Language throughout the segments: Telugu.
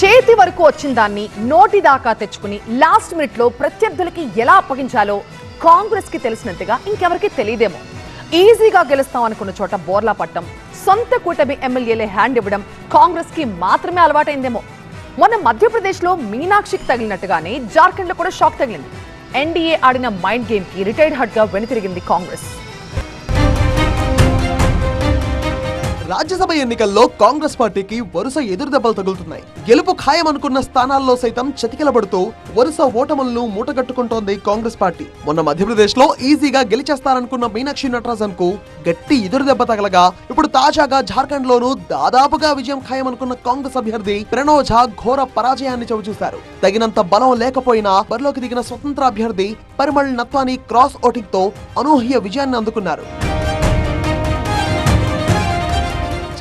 చేతి వరకు వచ్చిన దాన్ని నోటి దాకా తెచ్చుకుని లాస్ట్ మినిట్ లో ప్రత్యర్థులకి ఎలా అప్పగించాలో కాంగ్రెస్ కి తెలిసినట్టుగా ఇంకెవరికి తెలియదేమో. ఈజీగా గెలుస్తాం అనుకున్న చోట బోర్లా పట్టం, సొంత కూటమి ఎమ్మెల్యేలే హ్యాండ్ ఇవ్వడం కాంగ్రెస్ కి మాత్రమే అలవాటైందేమో. మొన్న మధ్యప్రదేశ్ లో మీనాక్షికి తగిలినట్టుగానే జార్ఖండ్ లో కూడా షాక్ తగిలింది. ఎన్డీఏ ఆడిన మైండ్ గేమ్ కి రిటైర్డ్ హట్ గా వెనుతిరిగింది కాంగ్రెస్. రాజ్యసభ ఎన్నికల్లో కాంగ్రెస్ పార్టీకి వరుస ఎదురుదెబ్బలు తగులుతున్నాయి. గెలుపు ఖాయమనుకున్న స్థానాల్లో సైతం చతికిలబడుతూ వరుస ఓటములను మూటగట్టుకుంటోంది కాంగ్రెస్ పార్టీ. మొన్న మధ్యప్రదేశ్ లో ఈజీగా గెలిచేస్తారనుకున్న మీనాక్షి నటరాజన్ కు గట్టి ఎదురుదెబ్బ తగలగా, ఇప్పుడు తాజాగా జార్ఖండ్ లోనూ దాదాపుగా విజయం ఖాయమనుకున్న కాంగ్రెస్ అభ్యర్థి ప్రణవ్ ఝా ఘోర పరాజయాన్ని చవిచూశారు. తగినంత బలం లేకపోయినా బరిలోకి దిగిన స్వతంత్ర అభ్యర్థి పరిమళ్ నత్వానీ క్రాస్ ఓటింగ్ తో అనూహ్య విజయాన్ని అందుకున్నారు.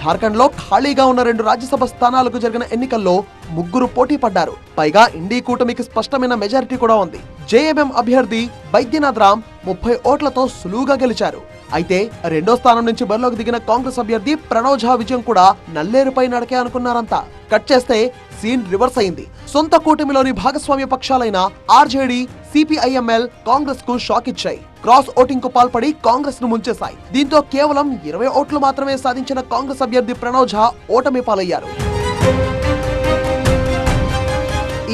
జార్ఖండ్ లో ఖాళీగా ఉన్న 2 రాజ్యసభ స్థానాలకు జరిగిన ఎన్నికల్లో 3 పోటీ పడ్డారు. పైగా ఇండీ కూటమికి స్పష్టమైన మెజారిటీ కూడా ఉంది. జేఎంఎం అభ్యర్థి బైద్యనాథ్ రామ్ 30 ఓట్లతో సులువుగా గెలిచారు. అయితే 2వ స్థానం నుంచి బరిలోకి దిగిన కాంగ్రెస్ అభ్యర్థి ప్రణవ్ ఝా విజయం కూడా నల్లేరుపై నడకే అనుకున్నారంతా. కట్ చేస్తే సీన్ రివర్స్ అయింది. సొంత కూటమిలోని భాగస్వామ్య పక్షాలైన ఆర్జేడీ, సిపిఐఎంఎల్ కాంగ్రెస్ కు షాక్ ఇచ్చాయి. క్రాస్ ఓటింగ్ కు పాల్పడి కాంగ్రెస్ ను ముంచేశాయి. దీంతో కేవలం 20 ఓట్లు మాత్రమే సాధించిన కాంగ్రెస్ అభ్యర్థి ప్రణవ్ ఝా ఓటమి పాలయ్యారు.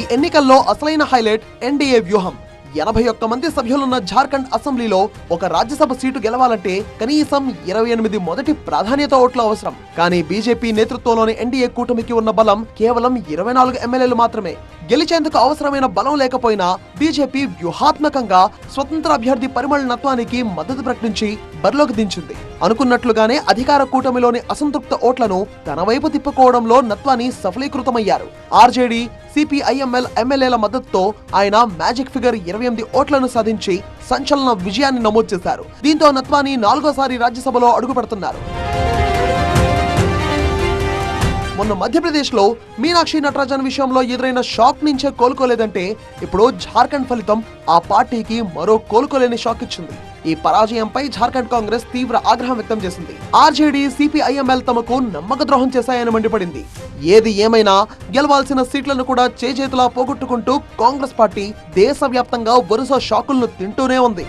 ఈ ఎన్నికల్లో అసలైన హైలైట్ ఎన్డీఏ వ్యూహం. 81 మంది సభ్యులున్న జార్ఖండ్ అసెంబ్లీలో ఒక రాజ్యసభ సీటు గెలవాలంటే కనీసం 28 మొదటి ప్రాధాన్యత ఓట్లు అవసరం. కానీ బీజేపీ నేతృత్వంలోని ఎన్డీఏ కూటమికి ఉన్న బలం కేవలం 24 ఎమ్మెల్యేలు మాత్రమే. గెలిచేందుకు అవసరమైన బలం లేకపోయినా బీజేపీ వ్యూహాత్మకంగా స్వతంత్ర అభ్యర్థి పరిమళ్ నత్వానికి మద్దతు ప్రకటించి బరిలోకి దించింది. అనుకున్నట్లుగానే అధికార కూటమిలోని అసంతృప్త ఓట్లను తన వైపు తిప్పుకోవడంలో నత్వానీ సఫలీకృతమయ్యారు. ఆర్జేడీ, సిపిఐఎంఎల్ ఎమ్మెల్యేల మద్దతుతో ఆయన మ్యాజిక్ ఫిగర్ 28 ఓట్లను సాధించి సంచలన విజయాన్ని నమోదు చేశారు. దీంతో నత్వానీ 4వసారి రాజ్యసభలో అడుగు పెడుతున్నారు. మొన్న మధ్యప్రదేశ్ లో మీనాక్షి నటరాజన్ విషయంలో ఎదురైన షాక్ నుంచే కోలుకోలేదంటే ఇప్పుడు జార్ఖండ్ ఫలితం ఆ పార్టీకి మరో కోలుకోలేని షాక్ ఇచ్చింది. ఈ పరాజయంపై జార్ఖండ్ కాంగ్రెస్ తీవ్ర ఆగ్రహం వ్యక్తం చేసింది. ఆర్జేడీ, సిపిఐఎంఎల్ తమకు నమ్మక ద్రోహం చేశాయని మండిపడింది. ఏది ఏమైనా గెలవాల్సిన సీట్లను కూడా చేజేతులా పోగొట్టుకుంటూ కాంగ్రెస్ పార్టీ దేశవ్యాప్తంగా వరుస షాకులను తింటూనే ఉంది.